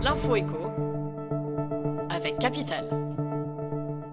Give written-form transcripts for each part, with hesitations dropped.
L'info éco avec Capital.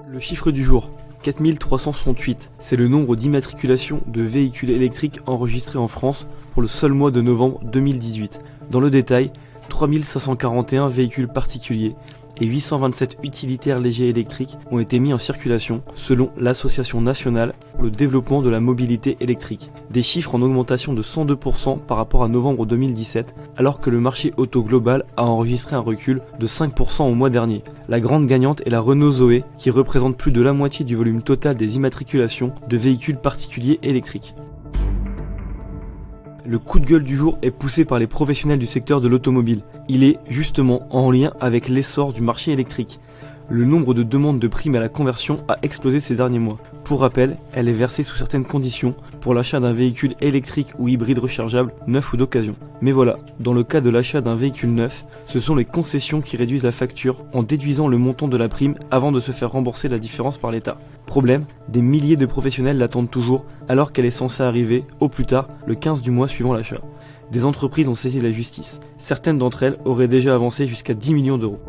Le chiffre du jour, 4368, c'est le nombre d'immatriculations de véhicules électriques enregistrés en France pour le seul mois de novembre 2018. Dans le détail, 3541 véhicules particuliers et 827 utilitaires légers électriques ont été mis en circulation selon l'Association nationale pour le développement de la mobilité électrique. Des chiffres en augmentation de 102% par rapport à novembre 2017, alors que le marché auto global a enregistré un recul de 5% au mois dernier. La grande gagnante est la Renault Zoé, qui représente plus de la moitié du volume total des immatriculations de véhicules particuliers électriques. Le coup de gueule du jour est poussé par les professionnels du secteur de l'automobile. Il est justement en lien avec l'essor du marché électrique. Le nombre de demandes de primes à la conversion a explosé ces derniers mois. Pour rappel, elle est versée sous certaines conditions pour l'achat d'un véhicule électrique ou hybride rechargeable, neuf ou d'occasion. Mais voilà, dans le cas de l'achat d'un véhicule neuf, ce sont les concessions qui réduisent la facture en déduisant le montant de la prime avant de se faire rembourser la différence par l'État. Problème, des milliers de professionnels l'attendent toujours alors qu'elle est censée arriver, au plus tard, le 15 du mois suivant l'achat. Des entreprises ont saisi la justice. Certaines d'entre elles auraient déjà avancé jusqu'à 10 millions d'euros.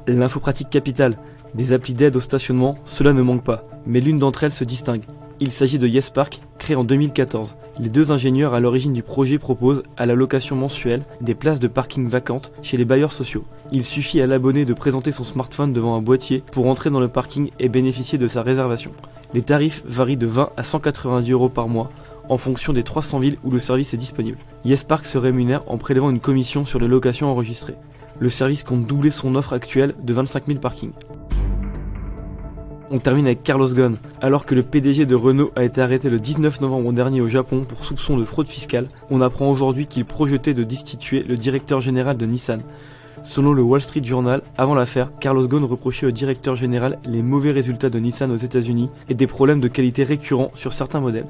L'info pratique capitale. Des applis d'aide au stationnement, cela ne manque pas. Mais l'une d'entre elles se distingue. Il s'agit de YesPark, créé en 2014. Les deux ingénieurs à l'origine du projet proposent, à la location mensuelle, des places de parking vacantes chez les bailleurs sociaux. Il suffit à l'abonné de présenter son smartphone devant un boîtier pour entrer dans le parking et bénéficier de sa réservation. Les tarifs varient de 20 à 190 euros par mois, en fonction des 300 villes où le service est disponible. YesPark se rémunère en prélevant une commission sur les locations enregistrées. Le service compte doubler son offre actuelle de 25 000 parkings. On termine avec Carlos Ghosn. Alors que le PDG de Renault a été arrêté le 19 novembre dernier au Japon pour soupçon de fraude fiscale, on apprend aujourd'hui qu'il projetait de destituer le directeur général de Nissan. Selon le Wall Street Journal, avant l'affaire, Carlos Ghosn reprochait au directeur général les mauvais résultats de Nissan aux États-Unis et des problèmes de qualité récurrents sur certains modèles.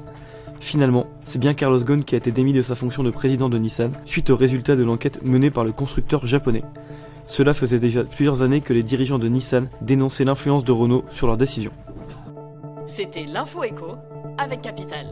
Finalement, c'est bien Carlos Ghosn qui a été démis de sa fonction de président de Nissan suite aux résultats de l'enquête menée par le constructeur japonais. Cela faisait déjà plusieurs années que les dirigeants de Nissan dénonçaient l'influence de Renault sur leurs décisions. C'était l'info éco avec Capital.